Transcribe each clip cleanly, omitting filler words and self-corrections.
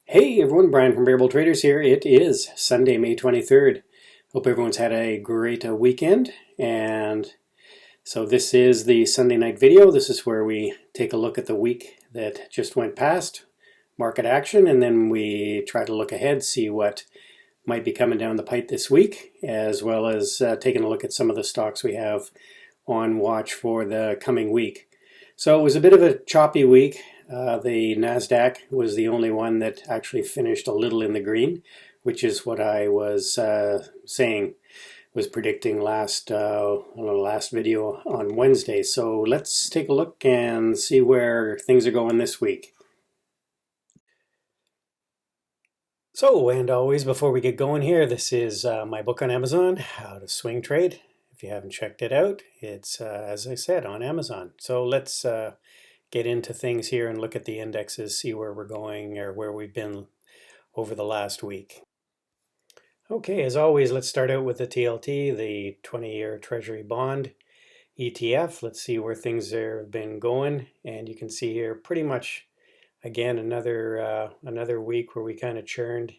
Hey everyone, Brian from Variable Traders here. It is Sunday, May 23rd. Hope everyone's had a great weekend. And so this is the Sunday night video. This is where we take a look at the week that just went past, market action, and then we try to look ahead, see what might be coming down the pipe this week, as well as taking a look at some of the stocks we have on watch for the coming week. So it was a bit of a choppy week. The NASDAQ was the only one that actually finished a little in the green, which is what I was predicting last video on Wednesday. So let's take a look and see where things are going this week. So, and always before we get going here, this is my book on Amazon, How to Swing Trade. If you haven't checked it out, it's, as I said, on Amazon. So let's get into things here and look at the indexes, see where we're going or where we've been over the last week. Okay, as always, let's start out with the TLT, the 20-year Treasury Bond ETF. Let's see where things have been going. And you can see here pretty much, again, another week where we kind of churned.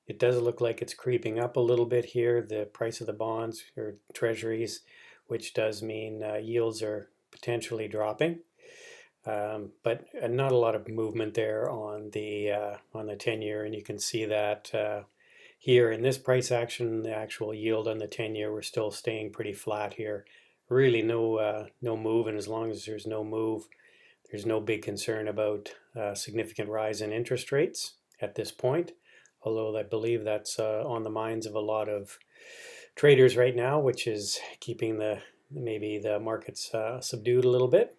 It does look like it's creeping up a little bit here, the price of the bonds or treasuries, which does mean yields are potentially dropping. But not a lot of movement there on the 10-year, and you can see that here in this price action, the actual yield on the 10-year, we're still staying pretty flat here. Really no move, and as long as there's no move, there's no big concern about significant rise in interest rates at this point. Although I believe that's on the minds of a lot of traders right now, which is keeping maybe the markets subdued a little bit.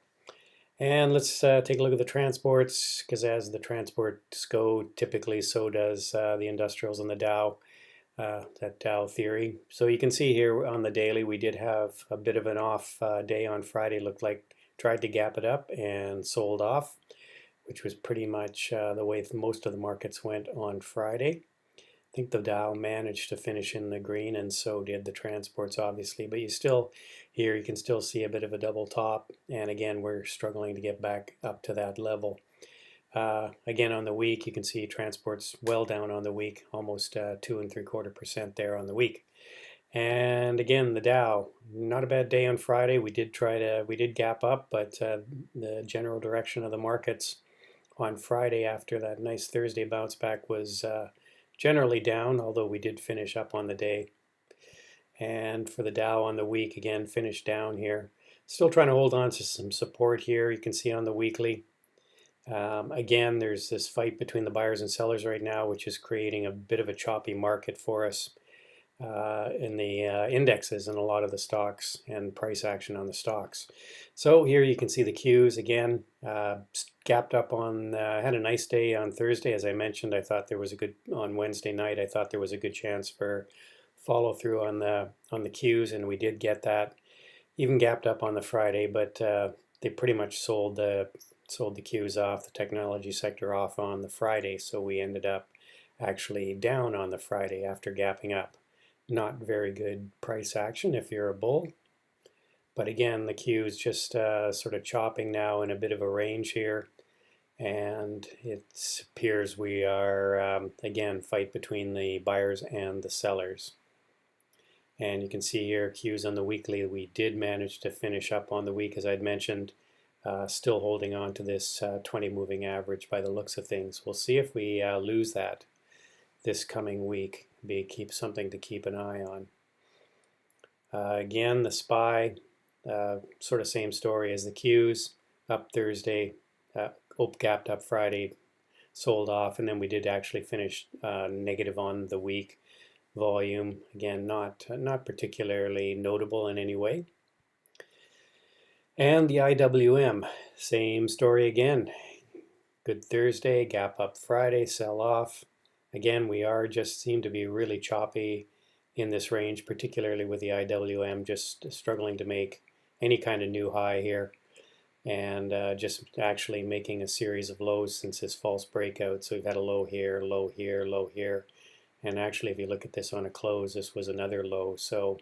And let's take a look at the transports, because as the transports go, typically so does the industrials and the Dow, that Dow theory. So you can see here on the daily, we did have a bit of an off day on Friday. Looked like tried to gap it up and sold off, which was pretty much the way most of the markets went on Friday. I think the Dow managed to finish in the green, and so did the transports, obviously. But you can still see a bit of a double top. And again, we're struggling to get back up to that level. Again, on the week, you can see transports well down on the week, almost 2.75% there on the week. And again, the Dow, not a bad day on Friday. We did gap up, but the general direction of the markets on Friday after that nice Thursday bounce back was generally down, although we did finish up on the day. And for the Dow on the week, again, finished down here. Still trying to hold on to some support here. You can see on the weekly. Again, there's this fight between the buyers and sellers right now, which is creating a bit of a choppy market for us in the indexes and a lot of the stocks and price action on the stocks. So here you can see the Qs again, gapped up on, had a nice day on Thursday. As I mentioned, on Wednesday night, I thought there was a good chance for follow through on the Qs, and we did get that. Even gapped up on the Friday, but they pretty much sold the Qs off, the technology sector off on the Friday, so we ended up actually down on the Friday after gapping up. Not very good price action if you're a bull. But again, the Q's just sort of chopping now in a bit of a range here. And it appears we are, again, fight between the buyers and the sellers. And you can see here, Q's on the weekly, we did manage to finish up on the week, as I'd mentioned, still holding on to this 20 moving average by the looks of things. We'll see if we lose that this coming week. Keep something to keep an eye on. Again, the SPY, sort of same story as the Qs, up Thursday, gapped up Friday, sold off, and then we did actually finish negative on the week. Volume, again, not particularly notable in any way. And the IWM, same story again. Good Thursday, gap up Friday, sell off. Again, we seem to be really choppy in this range, particularly with the IWM, just struggling to make any kind of new high here, and just actually making a series of lows since this false breakout. So we've had a low here, low here, low here, and actually if you look at this on a close, this was another low. So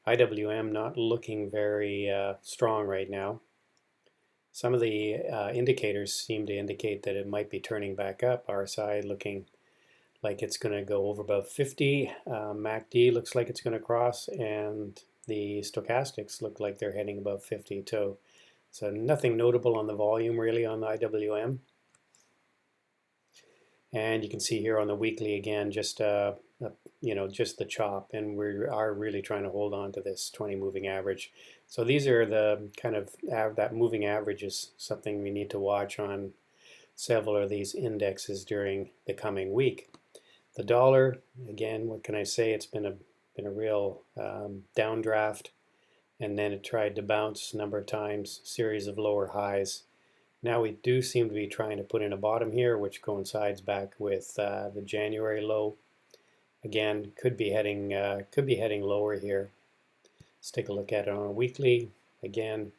IWM not looking very strong right now. Some of the indicators seem to indicate that it might be turning back up. RSI looking like it's going to go over above 50. MACD looks like it's going to cross, and the stochastics look like they're heading above 50 too. So nothing notable on the volume really on the IWM. And you can see here on the weekly again, just just the chop, and we are really trying to hold on to this 20 moving average. So these are the kind of that moving average is something we need to watch on several of these indexes during the coming week. The dollar, again, what can I say? It's been a real downdraft, and then it tried to bounce a number of times, series of lower highs. Now we do seem to be trying to put in a bottom here, which coincides back with the January low. Again, could be heading lower here. Let's take a look at it on a weekly. Again,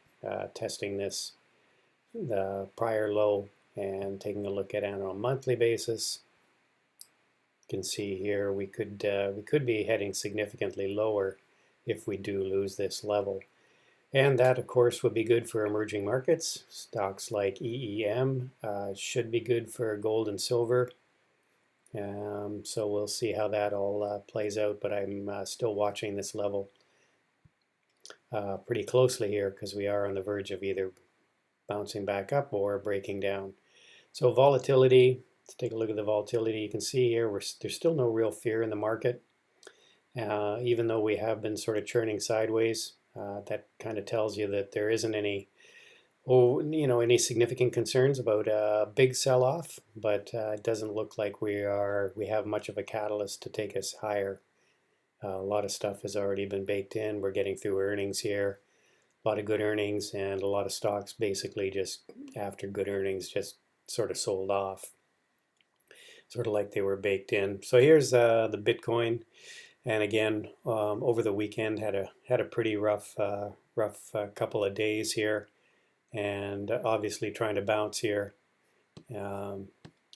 testing the prior low, and taking a look at it on a monthly basis. You can see here we could be heading significantly lower if we do lose this level. And that, of course, would be good for emerging markets. Stocks like EEM should be good for gold and silver. So we'll see how that all plays out, but I'm still watching this level pretty closely here because we are on the verge of either bouncing back up or breaking down. So volatility, let's take a look at the volatility. You can see here there's still no real fear in the market, even though we have been sort of churning sideways. That kind of tells you that there isn't any significant concerns about a big sell-off, but it doesn't look like we have much of a catalyst to take us higher. A lot of stuff has already been baked in. We're getting through earnings here, a lot of good earnings, and a lot of stocks basically just after good earnings just sort of sold off, sort of like they were baked in. So here's the Bitcoin. And again, over the weekend had a pretty rough couple of days here, and obviously trying to bounce here, and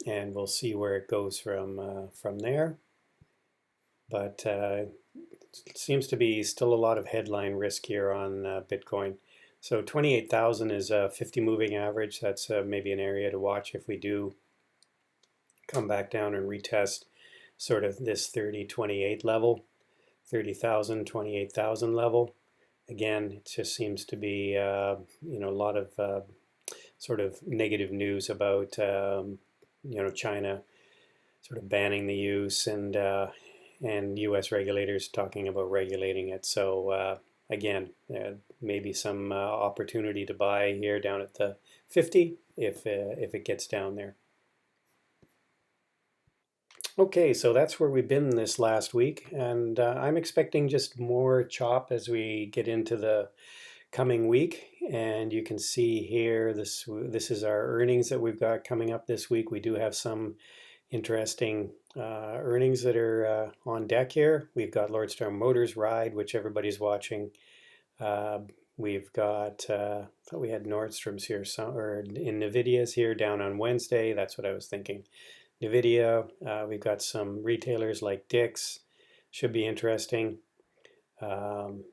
we'll see where it goes from there. But it seems to be still a lot of headline risk here on Bitcoin. So 28,000 is a 50 moving average. That's maybe an area to watch if we do come back down and retest sort of this 3028 level, 30,000, 28,000 level. Again, it just seems to be a lot of sort of negative news about China sort of banning the use, and U.S. regulators talking about regulating it. So again, maybe some opportunity to buy here down at the 50 if it gets down there. Okay, so that's where we've been this last week, and I'm expecting just more chop as we get into the coming week. And you can see here, this is our earnings that we've got coming up this week. We do have some interesting earnings that are on deck here. We've got Lordstown Motors Ride, which everybody's watching. We've got, I thought we had Nordstrom's here, or in NVIDIA's here down on Wednesday. That's what I was thinking. NVIDIA, we've got some retailers like Dick's, should be interesting. And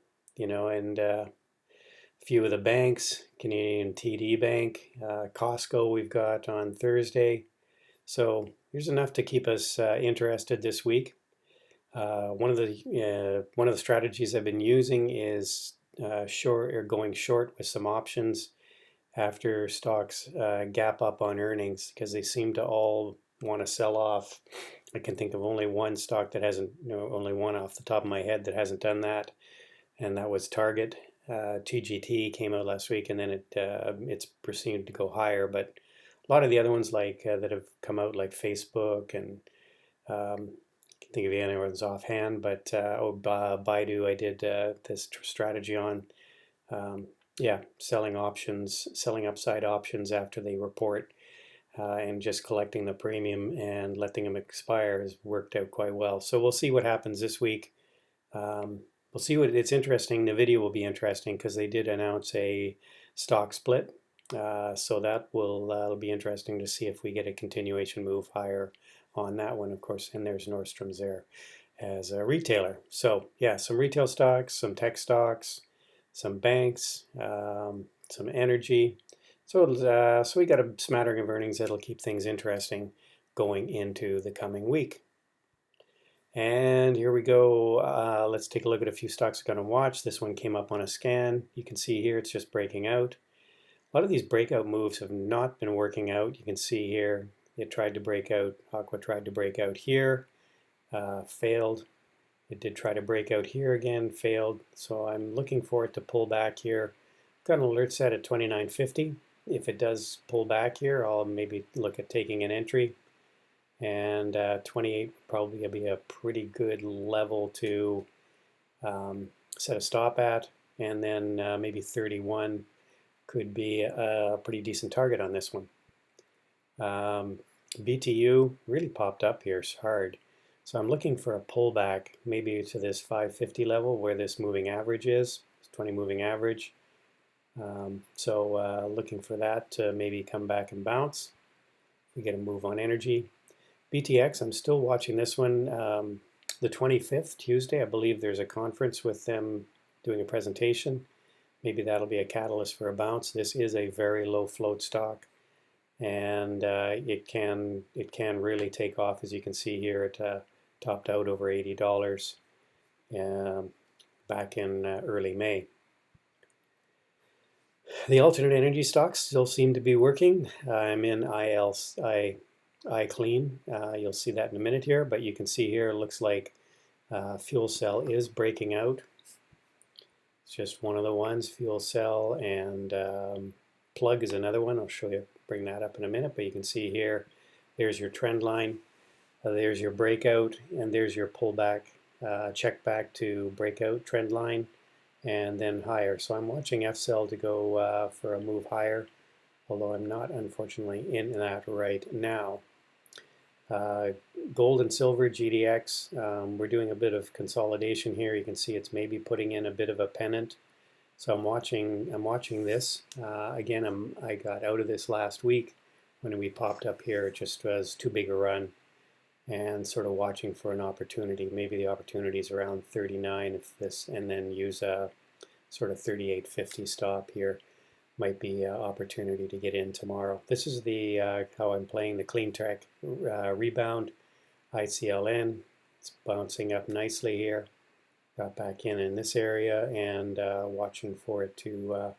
a few of the banks, Canadian TD Bank, Costco we've got on Thursday. So there's enough to keep us interested this week. One of the strategies I've been using is going short with some options after stocks gap up on earnings, because they seem to all want to sell off. I can think of only one stock that hasn't, only one off the top of my head that hasn't done that, and that was Target. TGT came out last week, and then it's proceeded to go higher. But a lot of the other ones like that have come out, like Facebook, and I can't think of any other ones offhand. But Baidu, I did this strategy on. Selling options, selling upside options after they report, and just collecting the premium and letting them expire has worked out quite well. So we'll see what happens this week. We'll see it's interesting. NVIDIA will be interesting because they did announce a stock split. So that will be interesting to see if we get a continuation move higher on that one, of course. And there's Nordstrom's there as a retailer. So yeah, some retail stocks, some tech stocks, some banks, some energy. So we got a smattering of earnings that'll keep things interesting going into the coming week. And here we go. Let's take a look at a few stocks we're going to watch. This one came up on a scan. You can see here it's just breaking out. A lot of these breakout moves have not been working out. You can see here it tried to break out. Aqua tried to break out here, failed. It did try to break out here again, failed. So I'm looking for it to pull back here. Got an alert set at 29.50. If it does pull back here, I'll maybe look at taking an entry. And 28 would probably be a pretty good level to set a stop at. And then maybe 31 could be a pretty decent target on this one. BTU really popped up here hard. So I'm looking for a pullback maybe to this 550 level where this moving average is, 20 moving average. Looking for that to maybe come back and bounce. We get a move on energy. BTX, I'm still watching this one. The 25th, Tuesday, I believe there's a conference with them doing a presentation. Maybe that'll be a catalyst for a bounce. This is a very low float stock, and it can really take off. As you can see here, it topped out over $80 back in early May. The alternate energy stocks still seem to be working. I'm in iClean. You'll see that in a minute here, but you can see here it looks like fuel cell is breaking out. It's just one of the ones, fuel cell, and plug is another one. I'll show you, bring that up in a minute, but you can see here, there's your trend line, there's your breakout, and there's your pullback, check back to breakout trend line, and then higher. So I'm watching FCell to go for a move higher, although I'm not, unfortunately, in that right now. Gold and silver, GDX, we're doing a bit of consolidation here. You can see it's maybe putting in a bit of a pennant. So I'm watching this. Again, I got out of this last week when we popped up here. It just was too big a run, and sort of watching for an opportunity. Maybe the opportunity is around 39 if this, and then use a sort of 38.50 stop here. Might be an opportunity to get in tomorrow. This is the how I'm playing the clean track rebound. ICLN, it's bouncing up nicely here. Got back in this area, and watching for it to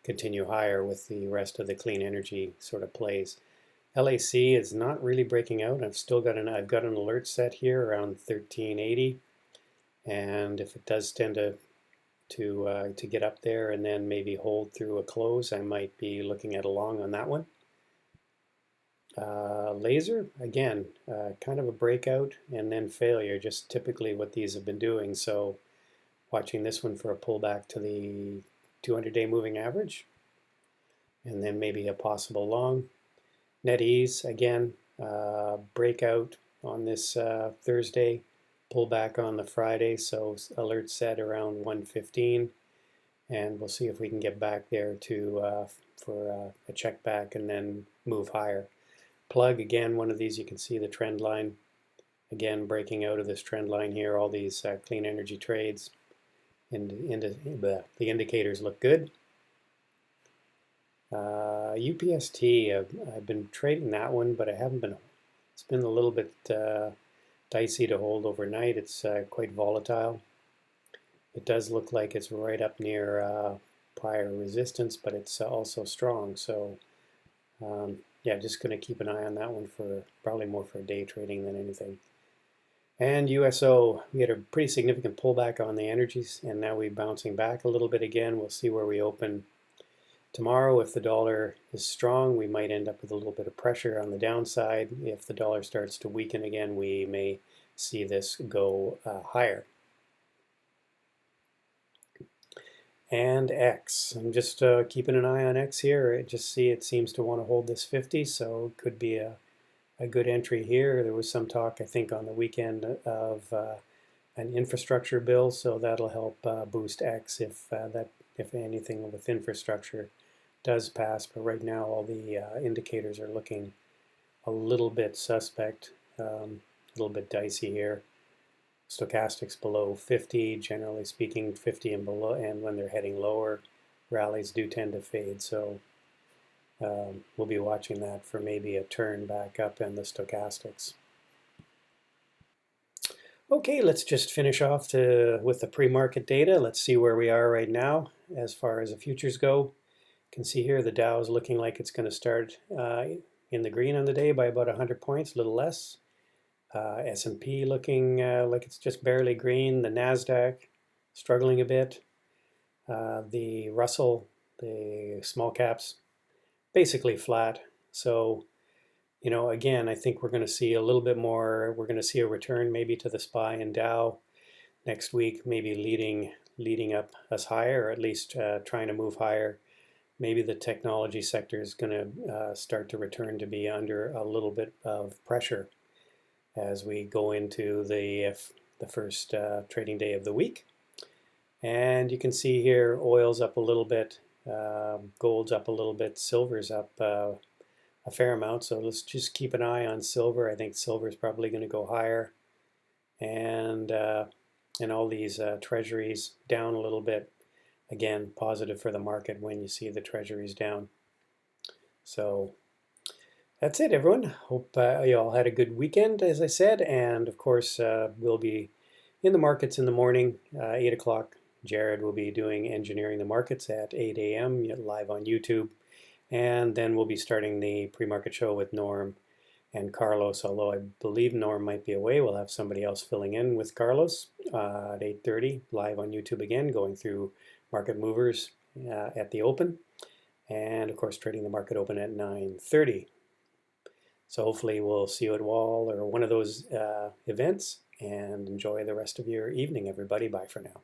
continue higher with the rest of the clean energy sort of plays. LAC is not really breaking out. I've got an alert set here around 1380, and if it does tend to get up there and then maybe hold through a close, I might be looking at a long on that one. Laser, again, kind of a breakout and then failure, just typically what these have been doing. So watching this one for a pullback to the 200-day moving average, and then maybe a possible long. NetEase, again, breakout on this Thursday, pullback on the Friday, so alert set around 115, and we'll see if we can get back there to for a check back and then move higher. Plug, again, one of these, you can see the trend line, again breaking out of this trend line here, all these clean energy trades, and the indicators look good. UPST, I've been trading that one, but I haven't been, it's been a little bit dicey to hold overnight. It's quite volatile. It does look like it's right up near prior resistance, but it's also strong. So yeah, just going to keep an eye on that one for probably more for day trading than anything. And USO, we had a pretty significant pullback on the energies, and now we're bouncing back a little bit again. We'll see where we open tomorrow. If the dollar is strong, we might end up with a little bit of pressure on the downside. If the dollar starts to weaken again, we may see this go higher. And X, I'm just keeping an eye on X here. I just see it seems to want to hold this 50, so it could be a good entry here. There was some talk, I think, on the weekend of an infrastructure bill, so that'll help boost X if anything with infrastructure does pass. But right now, all the indicators are looking a little bit suspect, a little bit dicey here. Stochastics below 50, generally speaking, 50 and below, and when they're heading lower, rallies do tend to fade. So We'll be watching that for maybe a turn back up in the stochastics. Okay, let's just finish off with the pre-market data. Let's see where we are right now as far as the futures go. You can see here the Dow is looking like it's going to start in the green on the day by about 100 points, a little less. S&P looking like it's just barely green. The NASDAQ struggling a bit. The Russell, the small caps, basically flat. So, again, I think we're going to see a little bit more. We're going to see a return maybe to the SPY and Dow next week, maybe leading up us higher, or at least trying to move higher. Maybe the technology sector is going to start to return to be under a little bit of pressure as we go into the first trading day of the week. And you can see here oil's up a little bit, gold's up a little bit, silver's up a fair amount. So let's just keep an eye on silver. I think silver's probably going to go higher. And all these treasuries down a little bit. Again, positive for the market when you see the treasuries down. So that's it, everyone. Hope you all had a good weekend, as I said. And of course, we'll be in the markets in the morning, 8 o'clock. Jared will be doing Engineering the Markets at 8 a.m. live on YouTube. And then we'll be starting the pre-market show with Norm and Carlos, although I believe Norm might be away. We'll have somebody else filling in with Carlos at 8:30, live on YouTube again, going through market movers at the open. And of course, trading the market open at 9:30. So hopefully we'll see you at Wall or one of those events, and enjoy the rest of your evening, everybody. Bye for now.